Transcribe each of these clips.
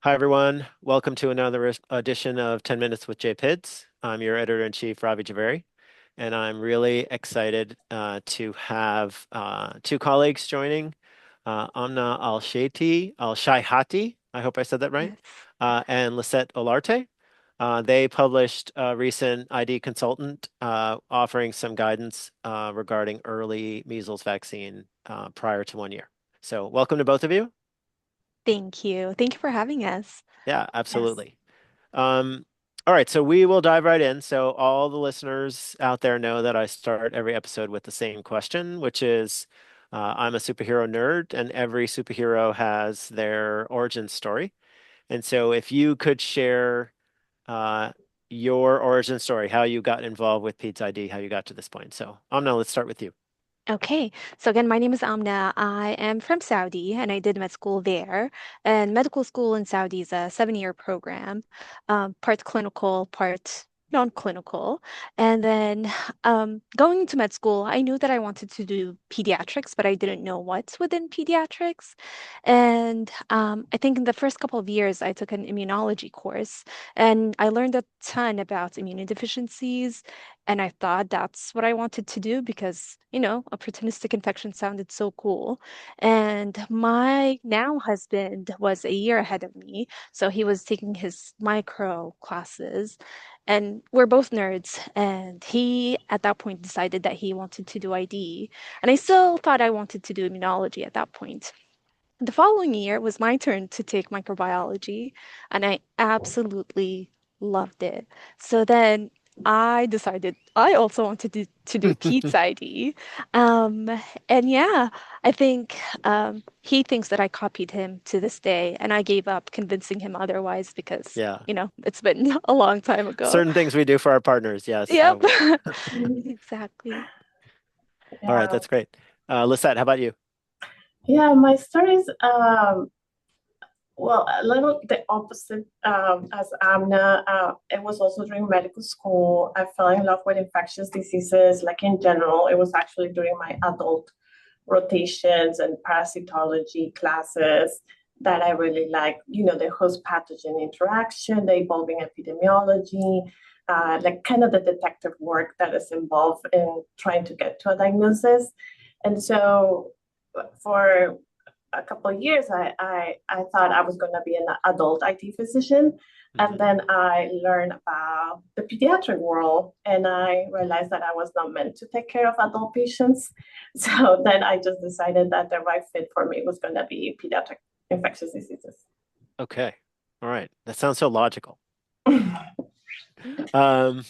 Hi, everyone. Welcome to another edition of 10 Minutes with JPIDS. I'm your editor-in-chief, Ravi Jhaveri, and I'm really excited to have two colleagues joining, Amna AlSaihati, I hope I said that right, Yes. and Liset Olarte. They published a recent ID consultant offering some guidance regarding early measles vaccine prior to 1 year. So welcome to both of you. Thank you. Thank you for having us. Yeah, Yes. absolutely. Um, all right, so we will dive right in. So all the listeners out there know that I start every episode with the same question, which is, I'm a superhero nerd, and every superhero has their origin story. And so if you could share uh, your origin story, how you got involved with Pete's ID, how you got to this point. So Amna, let's start with you. Okay. So again, my name is Amna. I am from Saudi and I did med school there. And medical school in Saudi is a 7-year program, part clinical, part non-clinical. And then going to med school, I knew that I wanted to do pediatrics, but I didn't know what's within pediatrics. And I think in the first couple of years, I took an immunology course and I learned a ton about immunodeficiencies. And I thought that's what I wanted to do because, opportunistic infection sounded so cool. And my now husband was a year ahead of me. So he was taking his micro classes. And we're both nerds. And he, at that point, decided that he wanted to do ID. And I still thought I wanted to do immunology at that point. The following year was my turn to take microbiology, and I absolutely loved it. So then I decided I also wanted to do Pete's ID. Um, and yeah, I think he thinks that I copied him to this day, and I gave up convincing him otherwise because, Yeah, it's been a long time ago. certain things we do for our partners. Yes. Yep, exactly. All right, Yeah, that's great. Lisette, how about you? yeah, my story is well, a little the opposite as Amna. It was also during medical school. I fell in love with infectious diseases, like in general. It was actually during my adult rotations and parasitology classes that I really like, the host pathogen interaction, the evolving epidemiology, like kind of the detective work that is involved in trying to get to a diagnosis. And so for a couple of years, I thought I was going to be an adult IT physician. Hmm. And then I learned about the pediatric world and I realized that I was not meant to take care of adult patients. So then I just decided that the right fit for me was going to be pediatric infectious diseases. Okay. All right. That sounds so logical. Yeah. Um,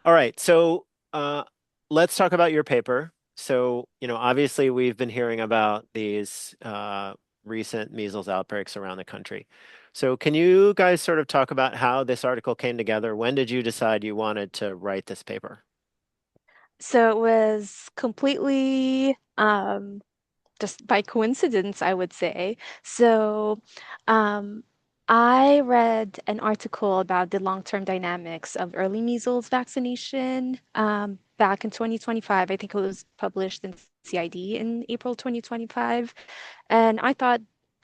all right. So let's talk about your paper. So, obviously we've been hearing about these recent measles outbreaks around the country. So can you guys sort of talk about how this article came together? When did you decide you wanted to write this paper? So it was completely just by coincidence, I would say. So, um, I read an article about the long-term dynamics of early measles vaccination back in 2025. I think it was published in CID in April 2025. And I thought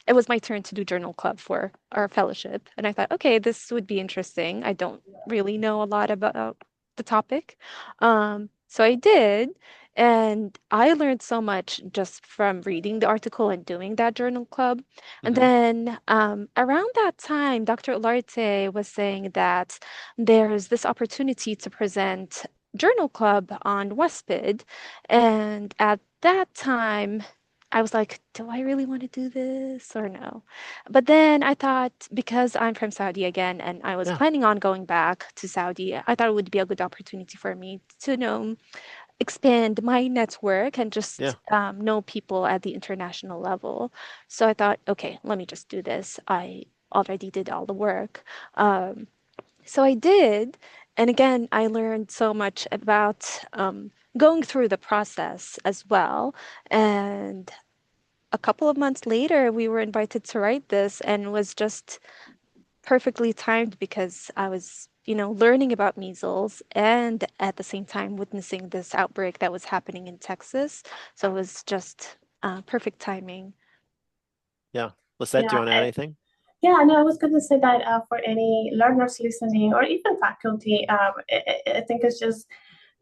it was my turn to do journal club for our fellowship. And I thought, okay, this would be interesting. I don't really know a lot about the topic. So I did. And I learned so much just from reading the article and doing that journal club. And Hmm. then around that time, Dr. Olarte was saying that there's this opportunity to present journal club on WestPid. And at that time, I was like, do I really want to do this or no? But then I thought, because I'm from Saudi again and I was Yeah. planning on going back to Saudi, I thought it would be a good opportunity for me to expand my network and Yeah. just know people at the international level. So I thought, okay, let me just do this. I already did all the work. Um, so I did. And again, I learned so much about going through the process as well. And a couple of months later, we were invited to write this and it was just perfectly timed because I was, learning about measles and at the same time witnessing this outbreak that was happening in Texas. So it was just perfect timing. Yeah. Lisette, do you want to add anything? Yeah, no, I was going to say that for any learners listening or even faculty, I think it's just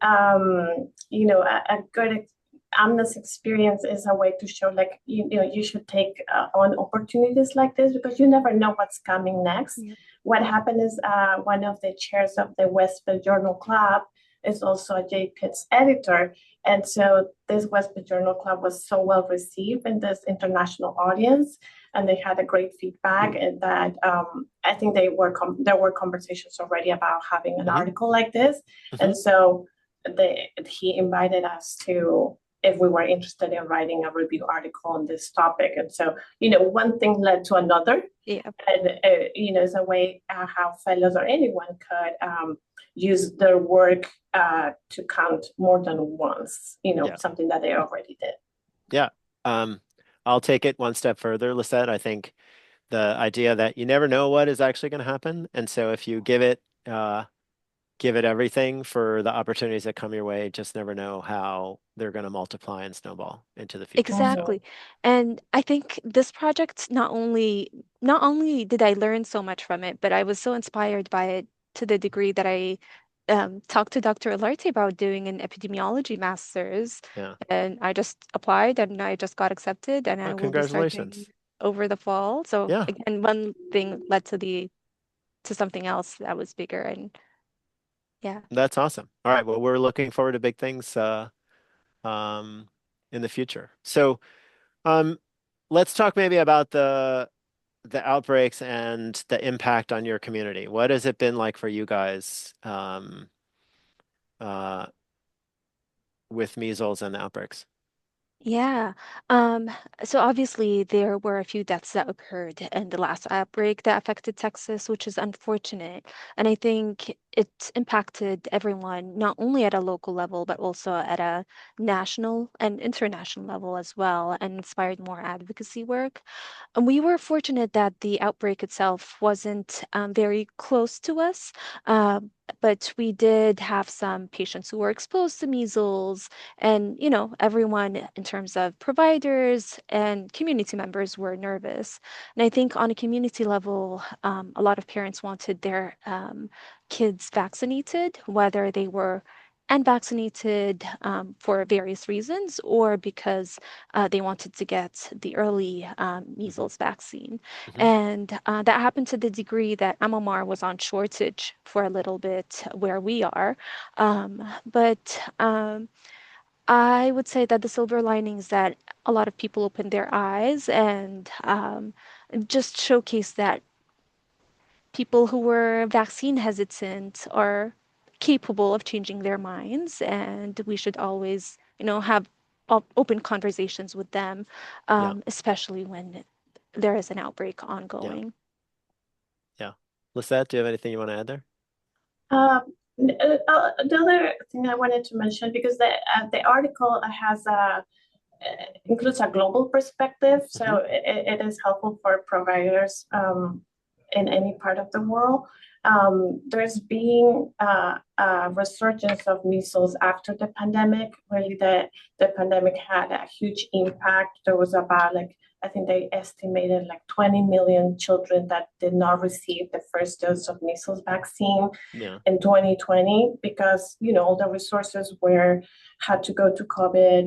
a good Amna's experience is a way to show like you should take on opportunities like this because you never know what's coming next. Yeah. What happened is one of the chairs of the Westfield Journal Club is also a JPIDS editor. And so this Westfield Journal Club was so well received in this international audience, and they had a great feedback. And that I think there were conversations already about having an Hmm. article like this, Hmm. and so he invited us to if we were interested in writing a review article on this topic. And so, one thing led to another. Yeah. And, it's a way how fellows or anyone could use their work to count more than once, Yeah. something that they already did. Yeah. Um, I'll take it one step further, Lisette. I think the idea that you never know what is actually going to happen. And so if you give it everything for the opportunities that come your way, just never know how they're going to multiply and snowball into the future. So Exactly. And I think this project not only did I learn so much from it, but I was so inspired by it to the degree that I talked to Dr. Olarte about doing an epidemiology master's, yeah. and I just applied and I just got accepted, and I will be starting Congratulations. over the fall. So Yeah, again, one thing led to something else that was bigger, and yeah. that's awesome. All right. Well, we're looking forward to big things um, in the future. So um, let's talk maybe about the outbreaks and the impact on your community. What has it been like for you guys uh, with measles and the outbreaks? Yeah. Um, so obviously there were a few deaths that occurred in the last outbreak that affected Texas, which is unfortunate. And I think it impacted everyone, not only at a local level, but also at a national and international level as well, and inspired more advocacy work. And we were fortunate that the outbreak itself wasn't very close to us, uh, but we did have some patients who were exposed to measles, and everyone in terms of providers and community members were nervous. And I think on a community level, a lot of parents wanted their kids vaccinated, whether they were unvaccinated for various reasons or because they wanted to get the early Hmm. measles vaccine. Hmm. And that happened to the degree that MMR was on shortage for a little bit where we are. But I would say that the silver lining is that a lot of people opened their eyes and just showcased that people who were vaccine hesitant are capable of changing their minds, and we should always, have open conversations with them, Yeah, especially when there is an outbreak yeah, ongoing. yeah. Lisette, do you have anything you want to add there? Um, the other thing I wanted to mention, because the article has includes a global perspective, Hmm. so it is helpful for providers in any part of the world. There's been a resurgence of measles after the pandemic. Really, the pandemic had a huge impact. There was about like I think they estimated like 20 million children that did not receive the first dose of measles vaccine Yeah. in 2020 because all the resources were had to go to COVID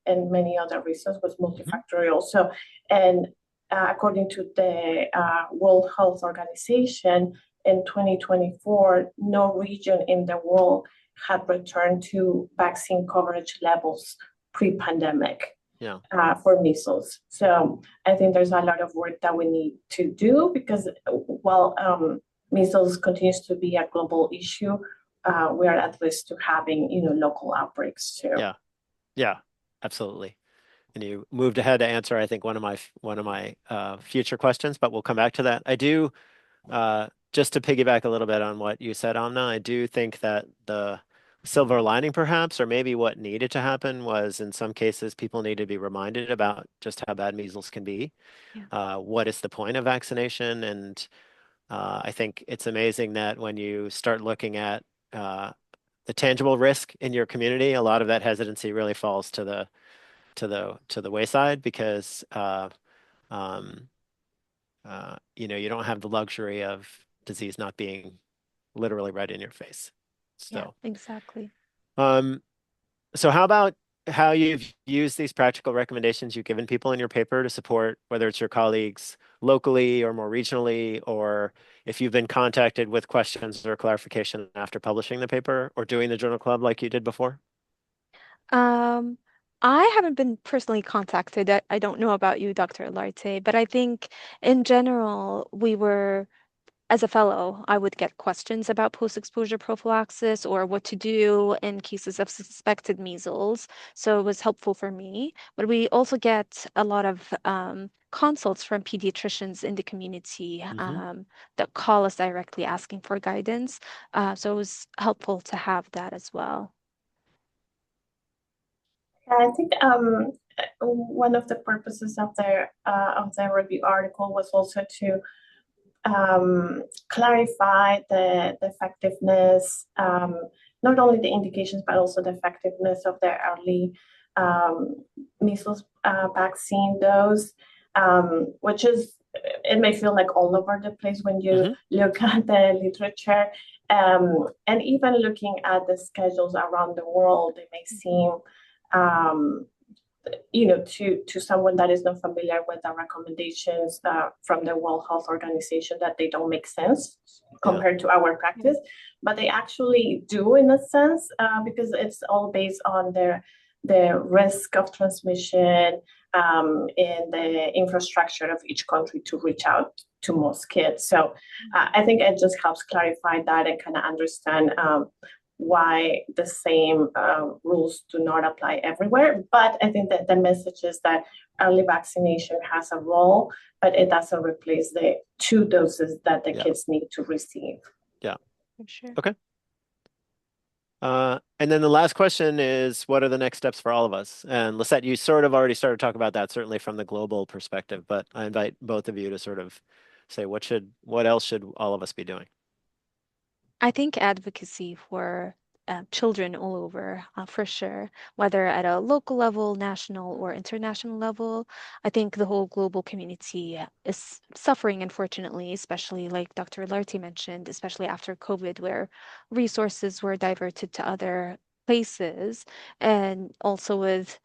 and many other reasons was Hmm. multifactorial. So and according to the World Health Organization, in 2024, no region in the world had returned to vaccine coverage levels pre-pandemic Yeah. for measles. So I think there's a lot of work that we need to do because while measles continues to be a global issue, we are at risk to having local outbreaks too. Yeah. Yeah. Absolutely. And you moved ahead to answer, I think, one of my future questions, but we'll come back to that. I do just to piggyback a little bit on what you said, Amna, I do think that the silver lining, perhaps, or maybe what needed to happen was in some cases people need to be reminded about just how bad measles can be. Yeah. What is the point of vaccination? And I think it's amazing that when you start looking at uh, the tangible risk in your community, a lot of that hesitancy really falls to the wayside because um, you don't have the luxury of disease not being literally right in your face. Yeah, So, exactly. um, so how about how you've used these practical recommendations you've given people in your paper to support whether it's your colleagues locally or more regionally, or if you've been contacted with questions or clarification after publishing the paper or doing the journal club like you did before? Um, I haven't been personally contacted. I don't know about you, Dr. Olarte, but I think in general, as a fellow, I would get questions about post-exposure prophylaxis or what to do in cases of suspected measles. So it was helpful for me. But we also get a lot of consults from pediatricians in the community Hmm. that call us directly asking for guidance. So it was helpful to have that as well. Yeah, I think one of the purposes of the review article was also to clarify the effectiveness, not only the indications, but also the effectiveness of the early um, measles vaccine dose, which is, it may feel like all over the place when you Hmm. look at the literature. And even looking at the schedules around the world, it may Mhm. seem to someone that is not familiar with the recommendations from the World Health Organization, that they don't make sense Yeah. compared to our Yeah. practice, but they actually do in a sense, because it's all based on the risk of transmission, in the infrastructure of each country to reach out to most kids. So I think it just helps clarify that and kind of understand why the same rules do not apply everywhere. But I think that the message is that early vaccination has a role, but it doesn't replace the two doses that the Yeah. kids need to receive. Yeah. For sure. Okay. And then the last question is, what are the next steps for all of us? And Lisette, you sort of already started to talk about that, certainly from the global perspective, but I invite both of you to sort of say what else should all of us be doing? I think advocacy for children all over, for sure, whether at a local level, national, or international level. I think the whole global community is suffering, unfortunately, especially like Dr. Larty mentioned, especially after COVID, where resources were diverted to other places, and also with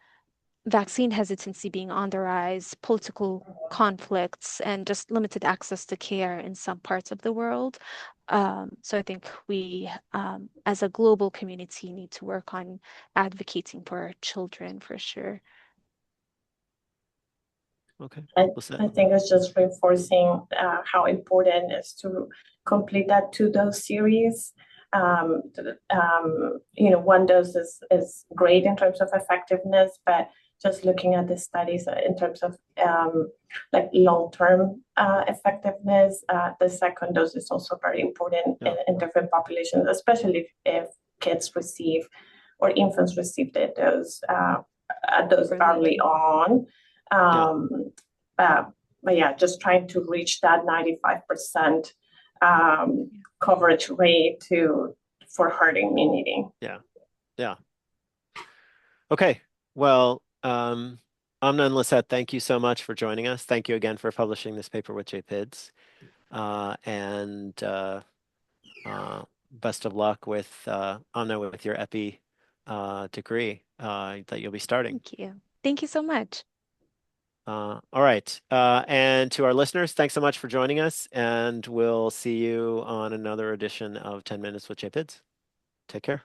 vaccine hesitancy being on the rise, political conflicts, and just limited access to care in some parts of the world. So I think we, as a global community, need to work on advocating for our children for sure. Okay. I, Lisette. I think it's just reinforcing how important it is to complete that two-dose series. One dose is great in terms of effectiveness, but just looking at the studies in terms of like long-term effectiveness, the second dose is also very important Yeah. in different populations, especially if kids receive or infants receive the dose a dose Early. early on. Yeah. Um, uh, but yeah, just trying to reach that 95% coverage rate for herd immunity. Yeah. Yeah. Okay. Well, Amna and Lisette, thank you so much for joining us. Thank you again for publishing this paper with JPIDS. And best of luck with Amna with your epi degree that you'll be starting. Thank you. Thank you so much. All right. And to our listeners, thanks so much for joining us, and we'll see you on another edition of 10 Minutes with JPIDS. Take care.